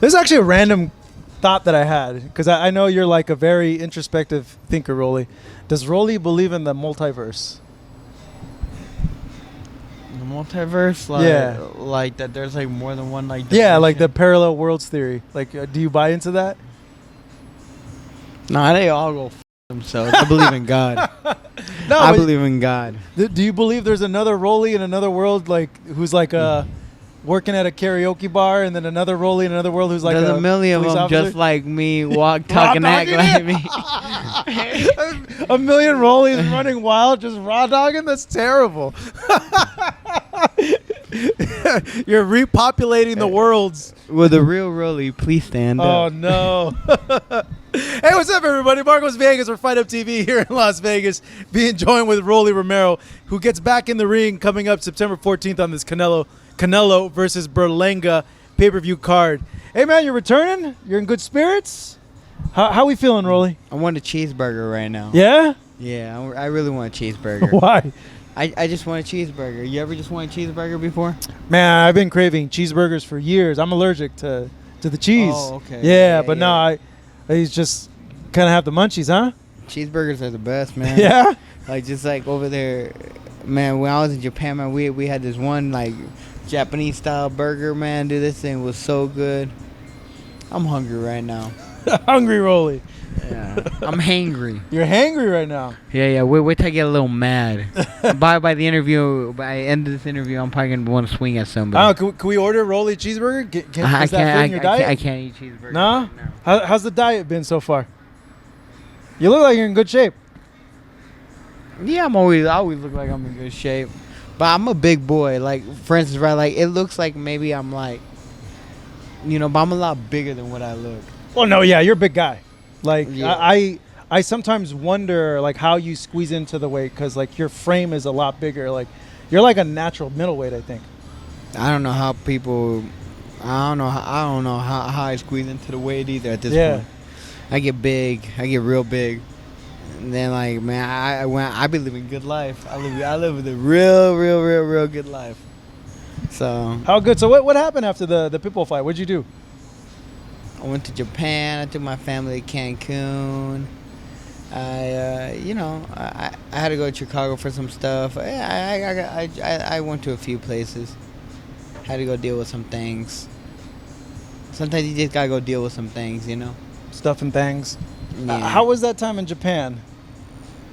This is actually a random thought that I had because I know you're like a very introspective thinker, Rolly. Does Rolly believe in the multiverse? The multiverse, like that. There's like more than one, like yeah, like the parallel worlds theory. Like, do you buy into that? Nah, they all go themselves. I believe in God. No, I believe in God. Do you believe there's another Rolly in another world, like who's like working at a karaoke bar, and then another Rolly in another world who's like there's a million of them officer? just like me, walk, talk, and act like me. A million Rollies running wild, just raw dogging. That's terrible. You're repopulating the worlds. With a real Rolly, please stand up. Oh no. Hey, what's up, everybody? Marcos Vegas for Fight Up TV here in Las Vegas, being joined with Rolly Romero, who gets back in the ring coming up September 14th on this Canelo versus Berlanga pay-per-view card. Hey, man, you're returning? You're in good spirits? How we feeling, Rolly? I want a cheeseburger right now. Yeah? Yeah, I really want a cheeseburger. Why? I just want a cheeseburger. You ever just want a cheeseburger before? Man, I've been craving cheeseburgers for years. I'm allergic to the cheese. Oh, okay. Yeah, but no, I just kind of have the munchies, huh? Cheeseburgers are the best, man. Yeah? Like, just like over there, man, when I was in Japan, man, we had this one, like, Japanese style burger, man. Dude, this thing was so good. I'm hungry right now. Hungry Rolly. Yeah. I'm hangry. You're hangry right now. Yeah. Wait till I get a little mad. by the end of this interview, I'm probably gonna want to swing at somebody. Oh, can we order a Rolly cheeseburger? I Is that fit in your diet? I can't eat cheeseburgers. No? No. How's the diet been so far? You look like you're in good shape. Yeah, I always look like I'm in good shape. But I'm a big boy. Like, for instance, right, like, it looks like maybe I'm like, but I'm a lot bigger than what I look. Well, no, yeah, you're a big guy. Like, Yeah. I sometimes wonder, like, how you squeeze into the weight because, like, your frame is a lot bigger. Like, you're like a natural middleweight, I think. I don't know how I squeeze into the weight either at this point. I get big. I get real big. And then, like, man, I be living good life. I live a real good life. So How good? So what happened after the Pitbull fight? What'd you do? I went to Japan. I took my family to Cancun. I had to go to Chicago for some stuff. I went to a few places. Had to go deal with some things. Sometimes you just gotta go deal with some things, Stuff and things. Yeah. How was that time in Japan?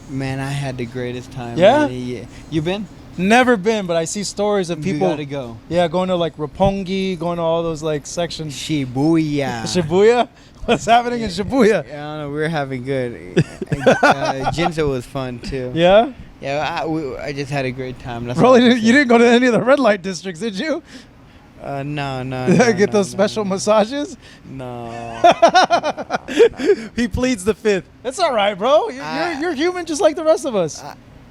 Man, I had the greatest time. Yeah? Man. Yeah. You been? Never been, but I see stories of people. You gotta go. Yeah, going to like Roppongi, going to all those like sections. Shibuya. Shibuya? What's happening in Shibuya? I don't know. We were having good. Jinzo was fun too. Yeah? Yeah, I just had a great time. That's Rolly, you didn't go to any of the red light districts, did you? No. Get those special massages? No. He pleads the fifth. That's all right, bro. You're human just like the rest of us.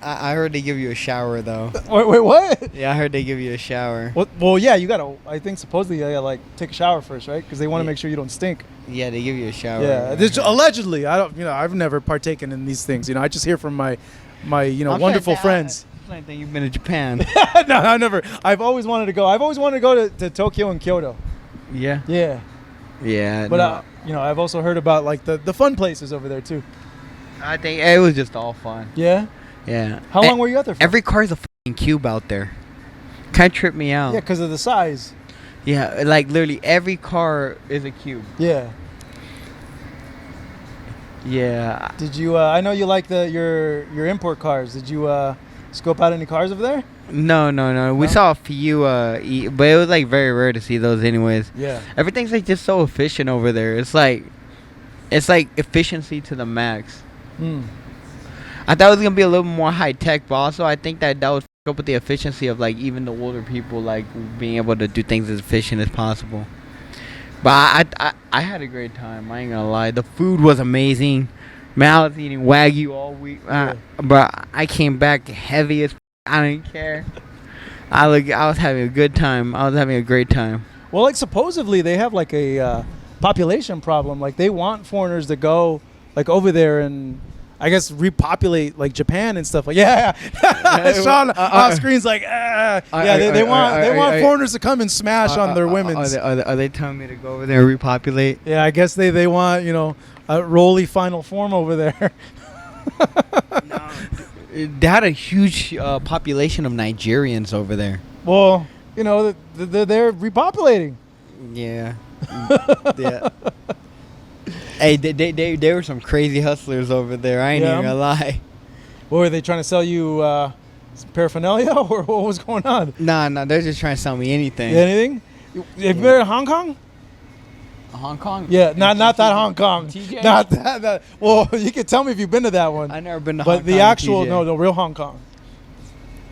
I heard they give you a shower though. Wait, what? Yeah, I heard they give you a shower. Well, yeah, you gotta. I think supposedly, like take a shower first, right? Because they want to make sure you don't stink. Yeah, they give you a shower. Yeah, allegedly. I don't. I've never partaken in these things. I just hear from my wonderful friends. I think you've been to Japan. No, I never. I've always wanted to go. I've always wanted to go to Tokyo and Kyoto. Yeah. Yeah. Yeah. But I've also heard about like the fun places over there too. I think it was just all fun. Yeah. Yeah. How long were you out there for? Every car is a fucking cube out there. Kind of tripped me out. Yeah, because of the size. Yeah, like literally every car is a cube. Yeah. Yeah. Did you? I know you like your import cars. Did you scope out any cars over there? No. We saw a few, but it was like very rare to see those, anyways. Yeah. Everything's like just so efficient over there. It's like efficiency to the max. I thought it was gonna be a little more high tech, but also I think that would f up with the efficiency of like even the older people like being able to do things as efficient as possible. But I had a great time. I ain't gonna lie. The food was amazing. Man, I was eating Wagyu all week. But I came back heavy as I didn't care. I was having a good time. I was having a great time. Well, like supposedly they have like a population problem. Like they want foreigners to go like over there, and I guess repopulate like Japan and stuff like Sean off screen's like they want foreigners to come and smash on their women's. Are they telling me to go over there and repopulate? Yeah, I guess they want a Rolly final form over there. No, they had a huge population of Nigerians over there. Well, they're repopulating. Yeah. Yeah. Hey, they were some crazy hustlers over there. I ain't even gonna lie. What, were they trying to sell you some paraphernalia, or what was going on? Nah, they're just trying to sell me anything. Anything? Have you been to Hong Kong? Hong Kong? Yeah, not that Hong Kong. TJ? Not that. Well, you can tell me if you've been to that one. I never been to Hong Kong. But the actual, no, real Hong Kong.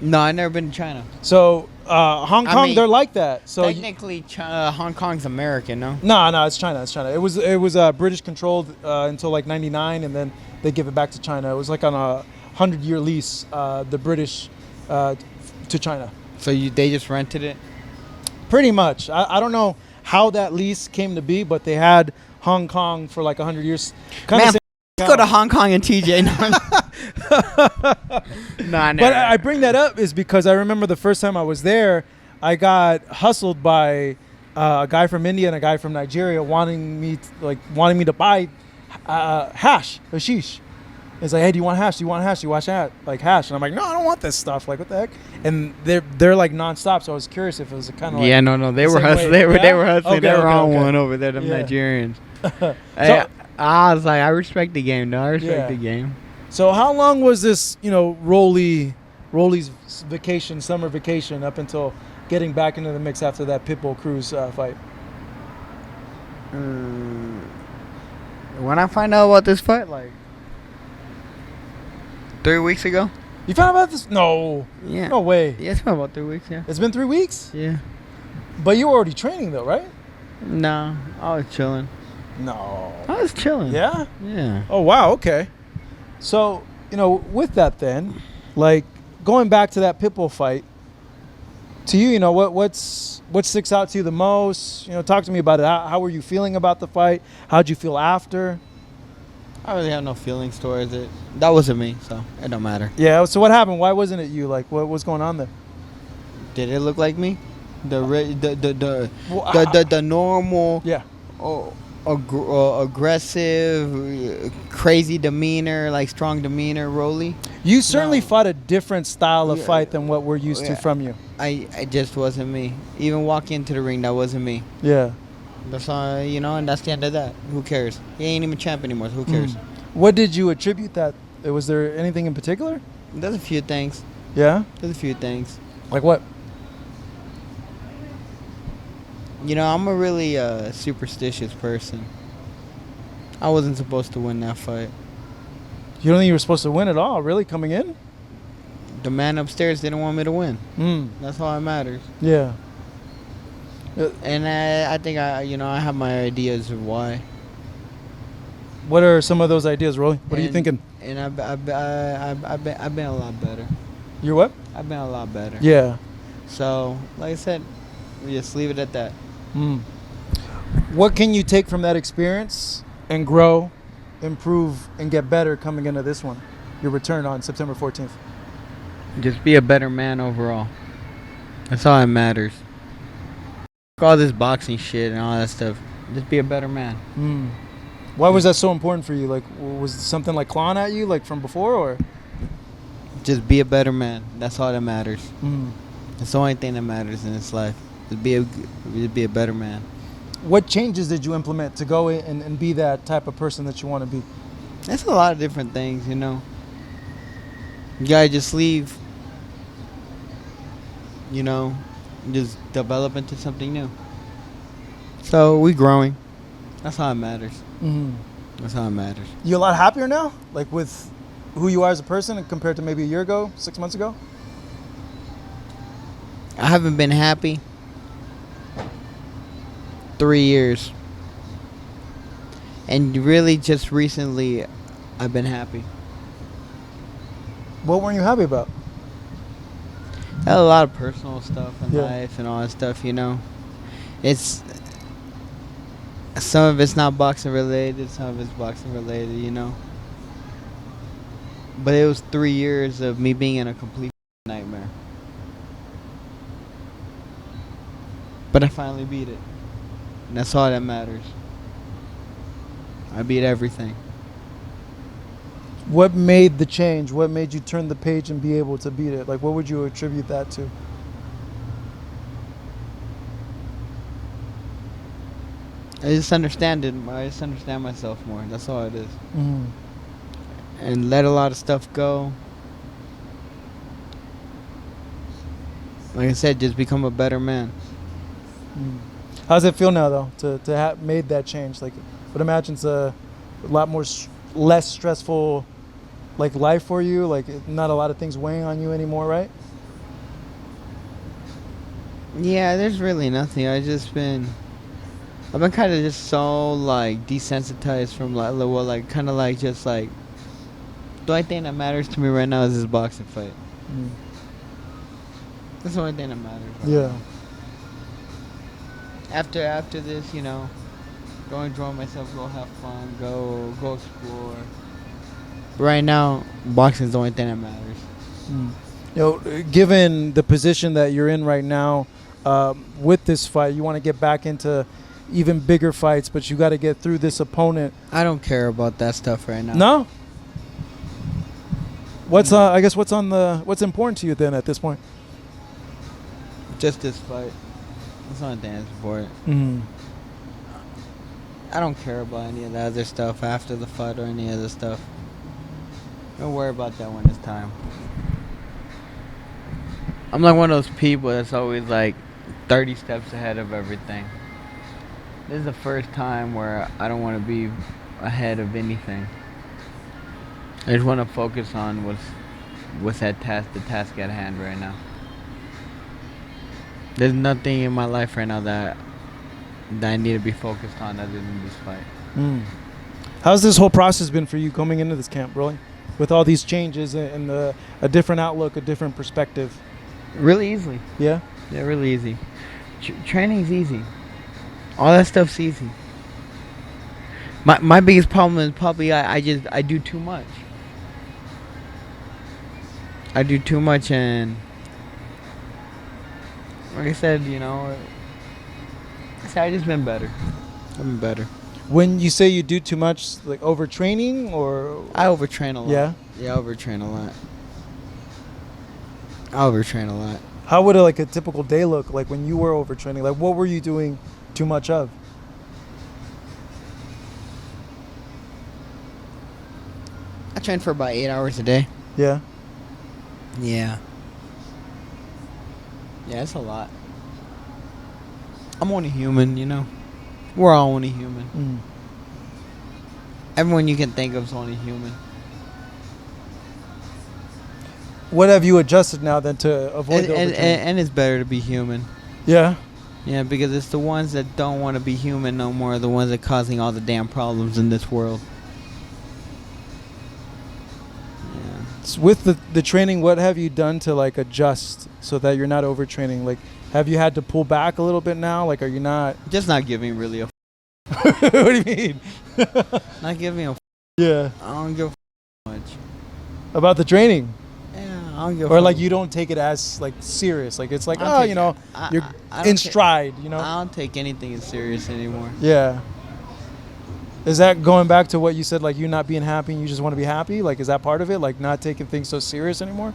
No, I never been to China. So Hong Kong, they're like that. So technically, Hong Kong's American, no? No, it's China. It's China. It was British controlled until like '99, and then they give it back to China. It was like on a 100-year lease, the British to China. So they just rented it? Pretty much. I don't know how that lease came to be, but they had Hong Kong for like 100 years. Man, go to Hong Kong and TJ. Nah, but I bring that up is because I remember the first time I was there, I got hustled by a guy from India and a guy from Nigeria wanting me to buy hashish. It's like, hey, do you want hash? Do you want hash? Do you want hash? And I'm like, no, I don't want this stuff. Like, what the heck? And they're like nonstop. So I was curious if it was kind of like no, they were hustling. They were hustling. Okay, they were on okay. one over there. Them Nigerians. I was like, I respect the game. No, I respect the game. So how long was this, Rolly's vacation, summer vacation, up until getting back into the mix after that Pitbull Cruz fight? When I find out about this fight, like 3 weeks ago. You found out about this? No. Yeah. No way. Yeah, it's been about 3 weeks, yeah. It's been 3 weeks? Yeah. But you were already training though, right? No, I was chilling. No. I was chilling. Yeah? Yeah. Oh, wow, okay. So, with that then, like, going back to that Pitbull fight, to you, what sticks out to you the most? Talk to me about it. How were you feeling about the fight? How'd you feel after? I really have no feelings towards it. That wasn't me, so it don't matter. Yeah, so what happened? Why wasn't it you? Like, what was going on there? Did it look like me? The normal, aggressive, crazy demeanor, like strong demeanor, Rolly. You certainly fought a different style of fight than what we're used to from you. I just wasn't me. Even walking into the ring, that wasn't me. Yeah. That's all, and that's the end of that. Who cares? He ain't even champ anymore, so who cares? What did you attribute that? Was there anything in particular? There's a few things. Yeah? There's a few things. Like what? I'm a really superstitious person. I wasn't supposed to win that fight. You don't think you were supposed to win at all, really, coming in? The man upstairs didn't want me to win. That's all that matters. Yeah. And I think I have my ideas of why. What are some of those ideas, Rolly? What are you thinking? And I've been a lot better. You're what? I've been a lot better. Yeah. So, like I said, we just leave it at that. What can you take from that experience and grow, improve, and get better coming into this one, your return on September 14th? Just be a better man overall. That's all that matters. All this boxing shit and all that stuff. Just be a better man. Why was that so important for you? Like, was something like clawing at you, like from before, or? Just be a better man. That's all that matters. It's the only thing that matters in this life. Just be a better man. What changes did you implement to go in and be that type of person that you want to be? That's a lot of different things, You gotta just leave. Just develop into something new. So we growing. That's all that matters. That's all that matters. You a lot happier now, like with who you are as a person compared to maybe a year ago, 6 months ago? I haven't been happy 3 years. And really just recently I've been happy. What weren't you happy about? I had a lot of personal stuff in life and all that stuff, It's some of it's not boxing related, some of it's boxing related, But it was 3 years of me being in a complete nightmare. But I finally beat it. And that's all that matters. I beat everything. What made the change? What made you turn the page and be able to beat it? Like, what would you attribute that to? I just understand it. I just understand myself more. That's all it is. Mm. And let a lot of stuff go. Like I said, just become a better man. How does it feel now, though, to have made that change? Like, I would imagine it's a lot more less stressful, like, life for you. Like, not a lot of things weighing on you anymore, right? Yeah, there's really nothing. I've been kind of just so like desensitized from like kind of like just like the only thing that matters to me right now is this boxing fight. That's the only thing that matters. Right Yeah. now. After this, you know, go enjoy myself, go have fun, go explore. But right now, boxing is the only thing that matters. You know, given the position that you're in right now, with this fight, you want to get back into even bigger fights, but you got to get through this opponent. I don't care about that stuff right now. No. What's I guess what's important to you then at this point? Just this fight. That's the only thing that's important. Mm-hmm. I don't care about any of the other stuff after the fight or any other stuff. Don't worry about that when it's time. I'm like one of those people that's always like 30 steps ahead of everything. This is the first time where I don't want to be ahead of anything. I just want to focus on what's the task at hand right now. There's nothing in my life right now that I need to be focused on other than this fight. How's this whole process been for you coming into this camp, really? With all these changes and a different outlook, a different perspective? Really easily. Yeah? Yeah, really easy. Training's easy. All that stuff's easy. My biggest problem is probably I do too much. I do too much, and like I said, you know, I just been better. I've been better. When you say you do too much, like overtraining or? I overtrain a lot. Yeah? Yeah, I overtrain a lot. I overtrain a lot. How would a typical day look like when you were overtraining? Like, what were you doing too much of? I train for about 8 hours a day. Yeah? Yeah. Yeah, it's a lot. I'm only human, you know. We're all only human. Everyone you can think of is only human. What have you adjusted now then to avoid the overtraining? And it's better to be human. Yeah? Yeah, because it's the ones that don't want to be human no more are the ones that are causing all the damn problems in this world. Yeah. So with the training, what have you done to adjust so that you're not overtraining? Like, have you had to pull back a little bit now? Like, are you not? Just not giving really a What do you mean? not giving a Yeah. I don't give a much. About the training? Yeah, I don't give Or you don't take it as serious. Like, it's like, oh, you know, you're in stride, you know? I don't take anything as serious anymore. Yeah. Is that going back to what you said, you not being happy and you just want to be happy? Like, is that part of it? Like, not taking things so serious anymore?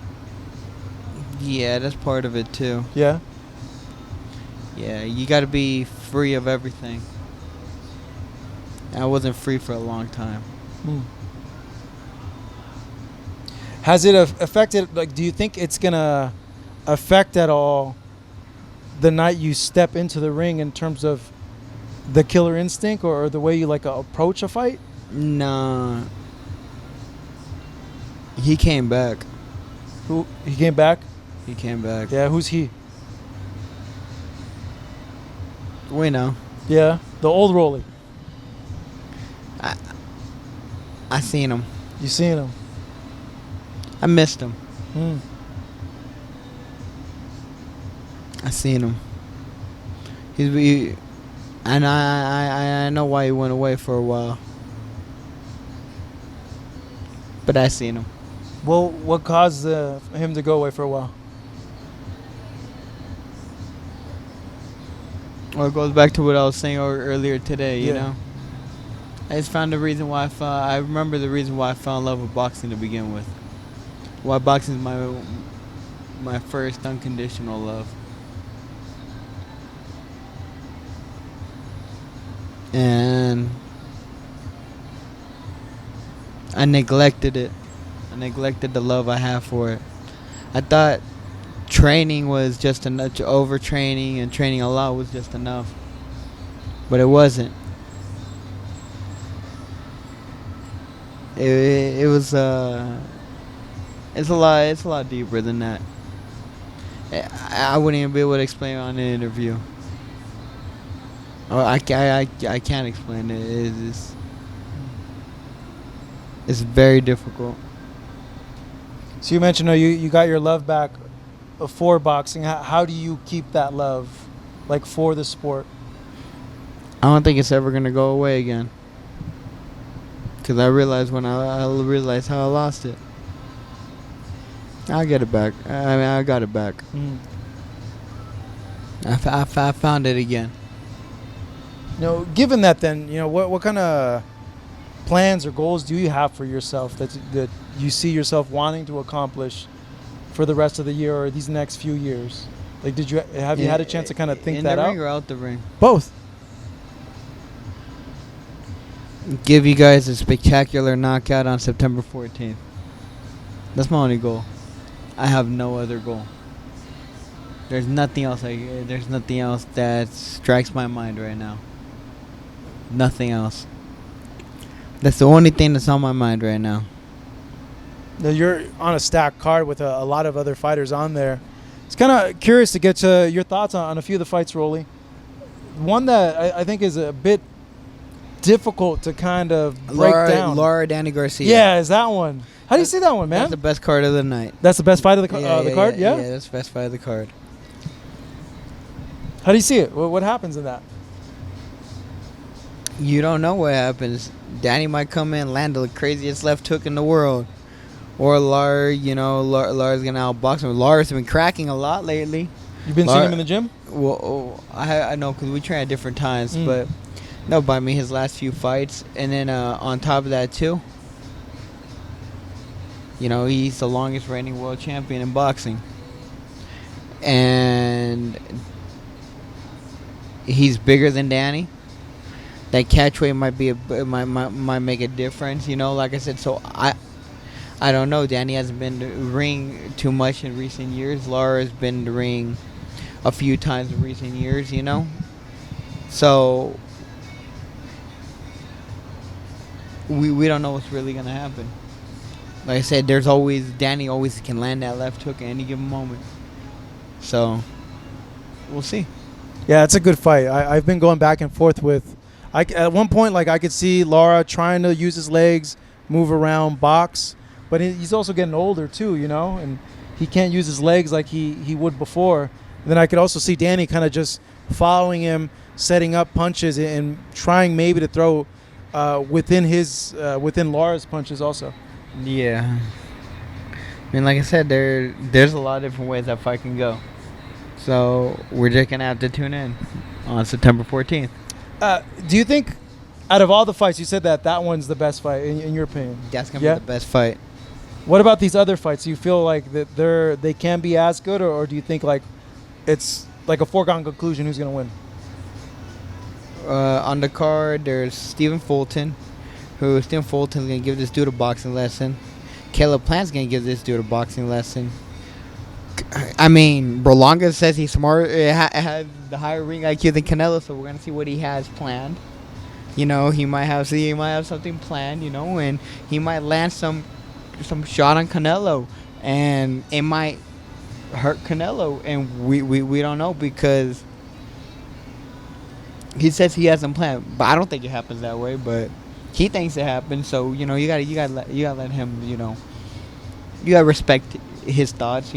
Yeah, that's part of it too. Yeah? Yeah, you got to be free of everything. I wasn't free for a long time. Has it affected, do you think it's going to affect at all the night you step into the ring in terms of the killer instinct or the way you approach a fight? Nah. He came back. Who? He came back? He came back. Yeah, who's he? We know. Yeah, the old Rolly. I seen him. You seen him? I missed him. Mm. I seen him. And I know why he went away for a while. But I seen him. Well, what caused him to go away for a while? Well, it goes back to what I was saying earlier today. You Yeah. know, I just found the reason why I remember the reason why I fell in love with boxing to begin with. Why boxing is my first unconditional love. And I neglected it. I neglected the love I have for it. I thought training was just enough. Overtraining and training a lot was just enough, but it wasn't. It was it's a lot deeper than that. I wouldn't even be able to explain it on an interview. I can't explain it. It's very difficult. So you mentioned you got your love back for boxing. How do you keep that love, like, for the sport? I don't think it's ever gonna go away again. Cause I realized when I realized how I lost it. I'll get it back. I mean, I got it back. I found it again. Given that, then, what kind of plans or goals do you have for yourself that you see yourself wanting to accomplish for the rest of the year or these next few years? Like, have you had a chance to kind of think that out? In the ring or out the ring? Both. Give you guys a spectacular knockout on September 14th. That's my only goal. I have no other goal. There's nothing else. There's nothing else that strikes my mind right now. Nothing else. That's the only thing that's on my mind right now. Now, you're on a stacked card with a lot of other fighters on there. It's kind of curious to get your thoughts on a few of the fights, Rolly. One that I think is a bit difficult to kind of break down. Laura Danny Garcia. Yeah, is that one? How do you see that one, man? That's the best card of the night. That's the best fight of the card? Yeah? Yeah, that's the best fight of the card. How do you see it? What happens in that? You don't know what happens. Danny might come in, land the craziest left hook in the world. Or Laura's going to outbox him. Laura's been cracking a lot lately. You've been seeing him in the gym? Well, I know because we train at different times. But, no, by me, his last few fights. And then on top of that, too, he's the longest reigning world champion in boxing. And he's bigger than Danny. That catch weight might make a difference, like I said. So I don't know. Danny hasn't been to the ring too much in recent years. Laura's been to the ring a few times in recent years, So we don't know what's really gonna happen. Like I said, Danny always can land that left hook at any given moment. So we'll see. Yeah, it's a good fight. I've been going back and forth with. At one point, I could see Lara trying to use his legs, move around, box, but he's also getting older too, and he can't use his legs like he would before. And then I could also see Danny kind of just following him, setting up punches and trying maybe to throw within Lara's punches also. Yeah. I mean, like I said, there's a lot of different ways that fight can go. So we're just gonna have to tune in on September 14th. Do you think, out of all the fights, you said that one's the best fight in your opinion? That's gonna be the best fight. What about these other fights? Do you feel like that they can be as good, or do you think it's like a foregone conclusion who's gonna win? On the card, there's Stephen Fulton's gonna give this dude a boxing lesson. Caleb Plant's gonna give this dude a boxing lesson. I mean, Berlanga says he's smart, has the higher ring IQ than Canelo, so we're gonna see what he has planned. He might have something planned, and he might land some shot on Canelo, and it might hurt Canelo, and we don't know because he says he hasn't planned, but I don't think it happens that way. But he thinks it happens, so you gotta let him, you gotta respect his thoughts,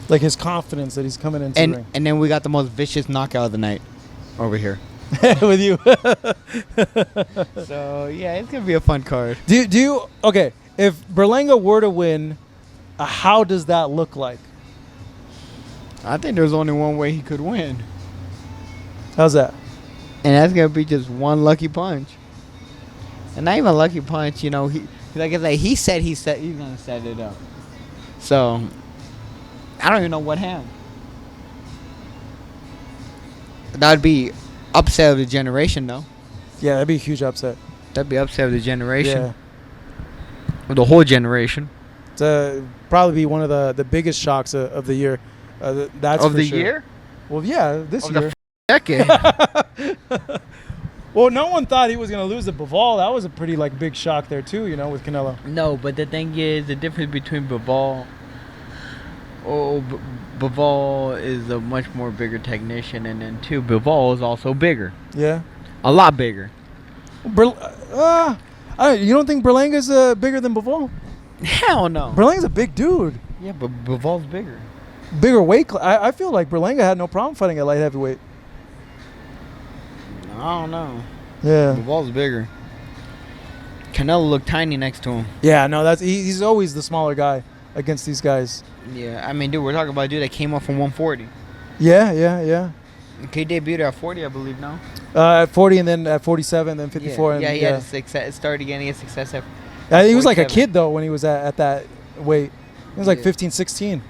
Like his confidence that he's coming into the ring. And then we got the most vicious knockout of the night over here with you. So yeah, it's gonna be a fun card. Do you okay? If Berlanga were to win, How does that look like? I think there's only one way he could win. How's that? And that's going to be just one lucky punch. And not even a lucky punch, you know. He said he's going to set it up. So, I don't even know what hand. That would be upset of the generation, though. Yeah, that'd be a huge upset. That'd be upset of the generation. Yeah. Or the whole generation. To probably be one of the biggest shocks of the year. That's of for the sure. year? Well, yeah, this Of year. the decade. Well, no one thought he was going to lose to Bivol. That was a pretty big shock there too, with Canelo. No, but the thing is, the difference between Bivol... Bivol is a much more bigger technician, and then two, Bivol is also bigger. Yeah. A lot bigger. You don't think Berlanga's bigger than Bivol? Hell no. Berlanga's a big dude. Yeah, but Bivol's bigger. Bigger weight. I feel like Berlanga had no problem fighting at light heavyweight. I don't know. Yeah. Bivol's bigger. Canelo looked tiny next to him. Yeah, no, he's always the smaller guy against these guys. Yeah, I mean, dude, we're talking about a dude that came up from 140. Yeah. Okay, debuted at 40, I believe, no? At 40 and then at 47, then 54. Yeah, and, he had a success. Started getting a success at he was like a 47. kid, though, when he was at that weight. He was like 15, 16.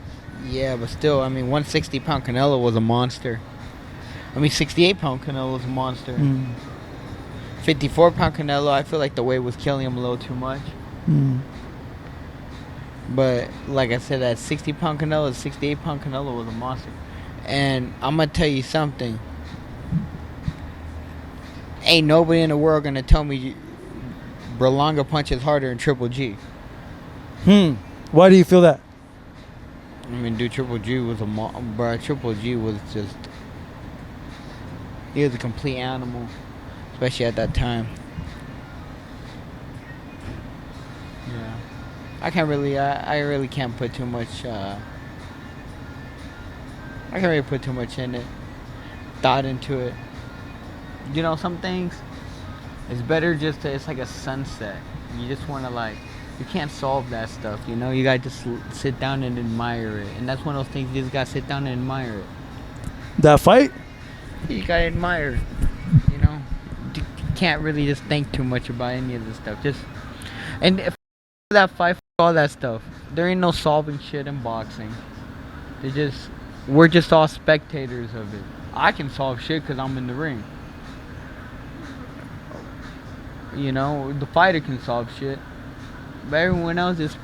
Yeah, but still, I mean, 160-pound Canelo was a monster. I mean, 68-pound Canelo was a monster. 54-pound Canelo, I feel like the weight was killing him a little too much. But like I said, that 60-pound Canelo, 68-pound Canelo was a monster. And I'm going to tell you something. Ain't nobody in the world going to tell me Berlanga punches harder than Triple G. Why do you feel that? I mean, dude, Triple G was Triple G was just... He was a complete animal. Especially at that time. Yeah. I really can't put too much, I can't really put too much in it. Thought into it. You know, some things, it's better just it's like a sunset. You just want to you can't solve that stuff, you know? You got to just sit down and admire it. And that's one of those things you just got to sit down and admire it. That fight? You got to admire it, you know? You can't really just think too much about any of this stuff. And if that fight, all that stuff, there ain't no solving shit in boxing. We're just all spectators of it. I can solve shit because I'm in the ring. You know, the fighter can solve shit. But everyone else is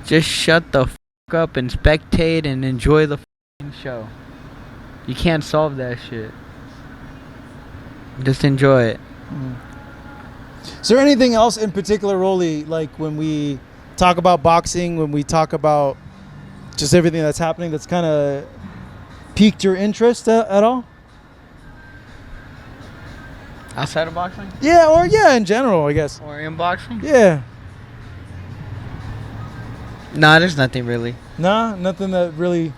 just shut the fuck up and spectate and enjoy the fucking show. You can't solve that shit. Just enjoy it. Is there anything else in particular, Rolly, when we talk about boxing, when we talk about just everything that's happening, that's kind of piqued your interest at all? Outside of boxing? Yeah, or in general, I guess. Or in boxing? Yeah. Nah, there's nothing really. Nah, nothing that really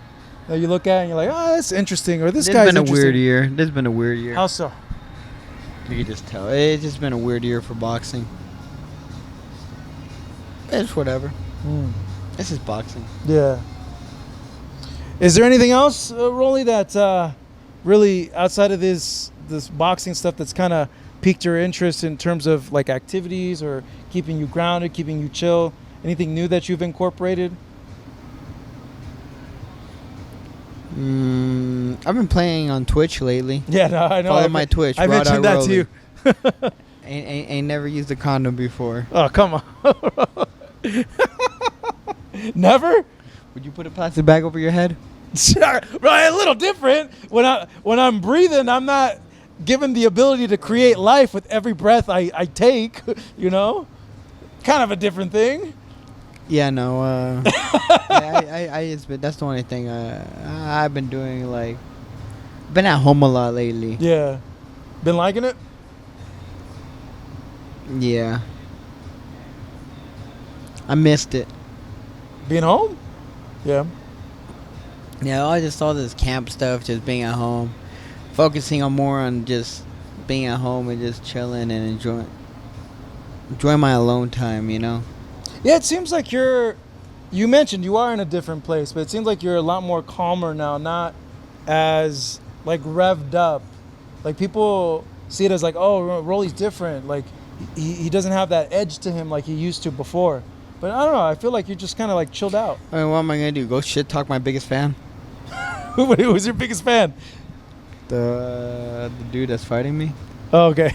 that you look at and you're like, oh, that's interesting, or this There's guy's been a interesting. weird year. There's been a weird year. How so? You can just tell. It's just been a weird year for boxing. It's whatever. This is boxing. Yeah. Is there anything else, Rolly, that really outside of this boxing stuff that's kind of piqued your interest in terms of activities or keeping you grounded, keeping you chill? Anything new that you've incorporated? I've been playing on Twitch lately. Yeah, no, I know. Follow my Twitch. I mentioned that to you. Ain't never used a condom before. Oh, come on. Never? Would you put a plastic bag over your head? Right, a little different. When I'm breathing, I'm not given the ability to create life with every breath I take, you know? Kind of a different thing. Yeah, no. That's the only thing I've been doing. Been at home a lot lately. Yeah. Been liking it? Yeah. I missed it. Being home? Yeah. Yeah, I just saw this camp stuff, just being at home. Focusing more on just being at home and just chilling and enjoying my alone time, you know? Yeah, it seems like you're You mentioned you are in a different place, but it seems like you're a lot more calmer now, not as like revved up. Like people see it as like, oh, Rolly's different. Like he doesn't have that edge to him like he used to before. But I don't know. I feel like you're just kind of like chilled out. I mean, what am I gonna do? Go shit talk my biggest fan? Who's your biggest fan? The dude that's fighting me. Oh, okay.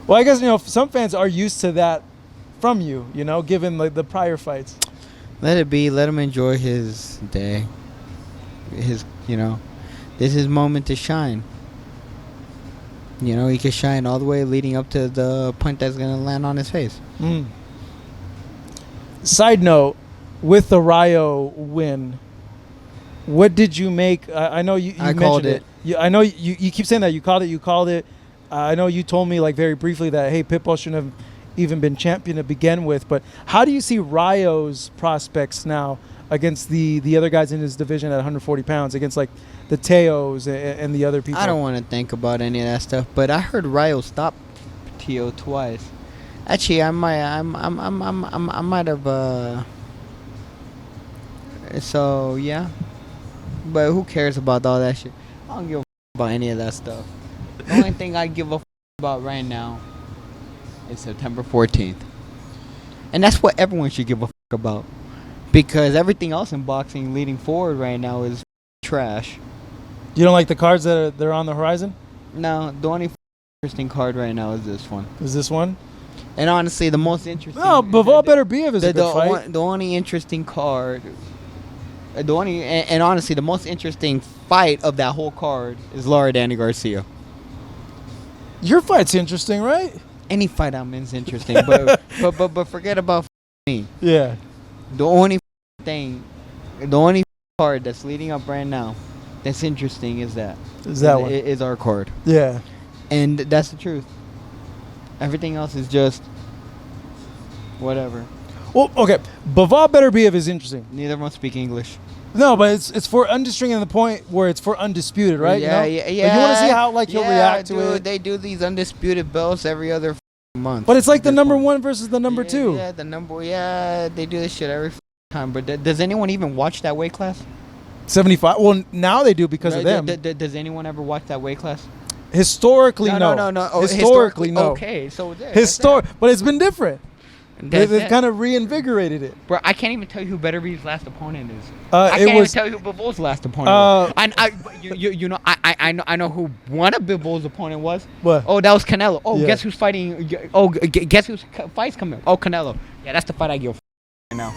Well, I guess some fans are used to that from you. Given like the prior fights. Let it be. Let him enjoy his day. This is his moment to shine. He can shine all the way leading up to the point that's going to land on his face. Side note, with the Rio win, what did you make? I know you I mentioned called it. I know you keep saying that. You called it. I know you told me like very briefly that, hey, Pitbull shouldn't have even been champion to begin with. But how do you see Rio's prospects now against the other guys in his division at 140 pounds, against like the Teos and the other people? I don't want to think about any of that stuff, but I heard Rio stop Teo twice. Actually, I might have. So yeah, but who cares about all that shit? I don't give a about any of that stuff. The only thing I give a about right now is September 14th, and that's what everyone should give a about, because everything else in boxing leading forward right now is trash. You don't like the cards that are on the horizon? No, the only interesting card right now is this one. Is this one? And honestly, the most interesting. No, Bivol Beterbiev is a good fight. The only interesting card. And honestly, the most interesting fight of that whole card is Lara Danny Garcia. Your fight's interesting, right? Any fight I'm in is interesting, but forget about me. Yeah. The only card that's leading up right now that's interesting is that. Is that one? Is our card. Yeah. And that's the truth. Everything else is just whatever. Well, okay. Bivol Beterbiev is interesting. Neither of them speak English. No, but it's for undisputed in the point where it's for undisputed, right? Yeah. Like, you want to see how he'll react to it. They do these undisputed belts every other month. But it's like the number one versus the number two. Yeah, they do this shit every time. But does anyone even watch that weight class? 75. Well, now they do because of them. Does anyone ever watch that weight class? Historically, no. No. Oh, historically, no. Okay, so but it's been different. They've kind of reinvigorated it. Bro, I can't even tell you who Beterbie's last opponent is. I can't even tell you who Bivol's last opponent was. I know who one of Bivol's opponent was. What? Oh, that was Canelo. Oh, Yeah. Guess who's fighting? Oh, guess whose fight's coming? Oh, Canelo. Yeah, that's the fight I give right now.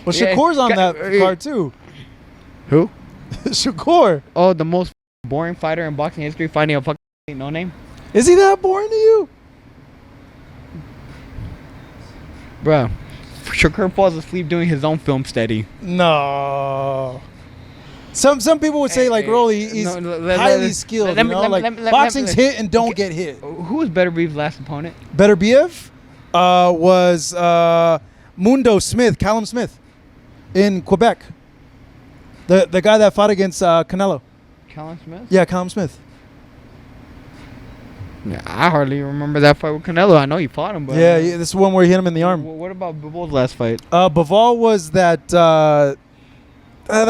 Well, Shakur's on that card too. Who? Shakur. Oh, the most boring fighter in boxing history fighting a fucking no name. Is he that boring to you? Bro, Shakur falls asleep doing his own film study. No. Some people would say like Rolly, he's highly skilled. Boxing's hit and don't get hit. Who was Beterbeiv's last opponent? Beterbiev was Mundo Smith, Callum Smith, in Quebec. The guy that fought against Canelo. Callum Smith? Yeah, Callum Smith. Yeah, I hardly remember that fight with Canelo. I know he fought him, but Yeah, this is the one where he hit him in the arm. What about Bivol's last fight? Bivol was that that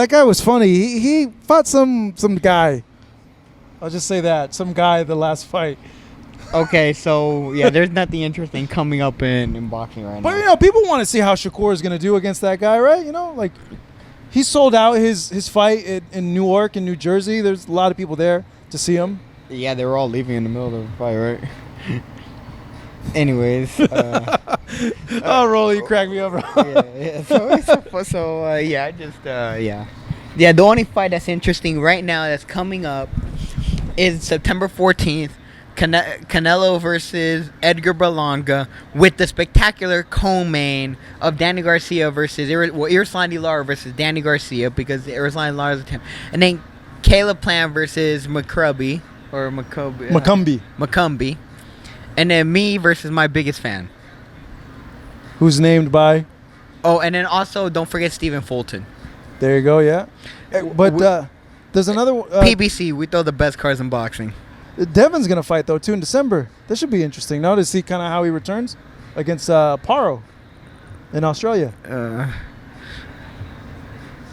guy was funny. He fought some guy. I'll just say that. Some guy the last fight. Okay, so yeah, there's nothing interesting coming up in boxing right now. But people want to see how Shakur is going to do against that guy, right? Like he sold out his fight in Newark and New Jersey. There's a lot of people there to see him. Yeah, they were all leaving in the middle of the fight, right? Anyways. Oh, Rolly, you cracked me up, bro. Yeah. Yeah, the only fight that's interesting right now that's coming up is September 14th. Canelo versus Edgar Berlanga with the spectacular co-main of Danny Garcia versus Irslandi Lara versus Danny Garcia, because Irslandi Lara's attempt, and then Caleb Plant versus Maccumbie. And then me versus my biggest fan, who's named by. Oh, and then also don't forget Stephen Fulton. There you go. Yeah, but there's another PBC. We throw the best cards in boxing. Devin's gonna fight though too in December. This should be interesting. Now to see kind of how he returns against Paro. in Australia?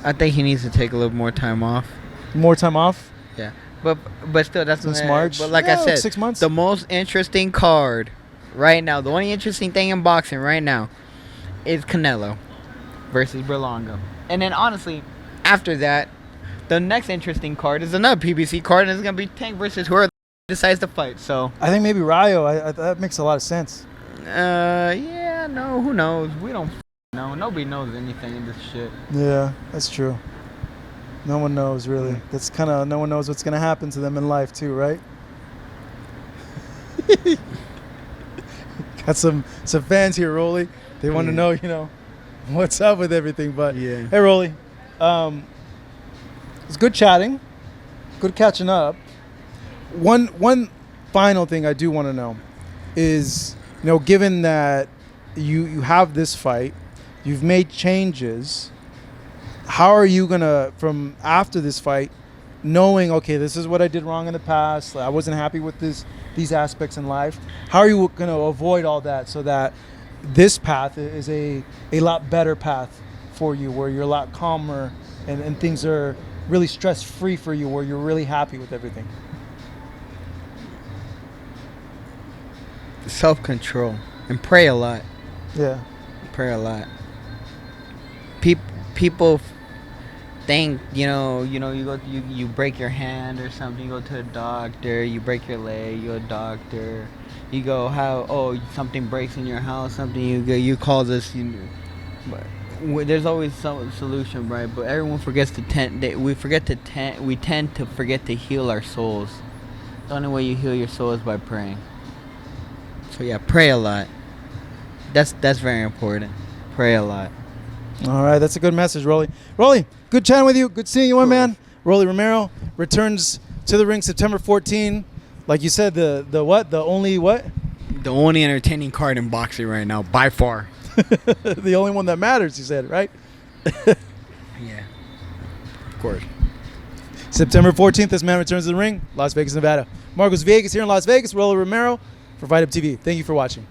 I think he needs to take a little more time off. More time off? Yeah, but still, that's Since March? But like Yeah, I like said, 6 months. the most interesting card right now, the only interesting thing in boxing right now, is Canelo versus Berlanga. And then honestly, after that, the next interesting card is another PBC card, and it's gonna be Tank versus whoever decides to fight. So I think maybe Rayo. That makes a lot of sense. yeah, no, who knows? We don't know. Nobody knows anything in this shit. Yeah, that's true. No one knows, really. That's kind of, no one knows what's going to happen to them in life, too, right? Got some fans here, Rolly. They want to know, what's up with everything. But, Yeah. Hey, Rolly. It's good chatting. Good catching up. One final thing I do want to know is, given that you have this fight, you've made changes, how are you gonna, from after this fight, knowing, okay, this is what I did wrong in the past, I wasn't happy with these aspects in life, how are you gonna avoid all that so that this path is a lot better path for you, where you're a lot calmer and things are really stress-free for you, where you're really happy with everything? Self-control and pray a lot. Yeah. Pray a lot. People think, you go, you break your hand or something, you go to a doctor, you break your leg, you go to a doctor, you go, something breaks in your house, something, you call this, but there's always some solution, right? But everyone forgets to we tend to forget to heal our souls. The only way you heal your soul is by praying. So yeah, pray a lot. That's very important. Pray a lot. All right, that's a good message, Rolly. Rolly, good chatting with you. Good seeing you, my man. Rolly Romero returns to the ring September 14. Like you said, the what? The only what? The only entertaining card in boxing right now, by far. The only one that matters, you said, right? Yeah, of course. September 14th, this man returns to the ring, Las Vegas, Nevada. Marcos Viegas here in Las Vegas. Rolly Romero for Fight Up TV. Thank you for watching.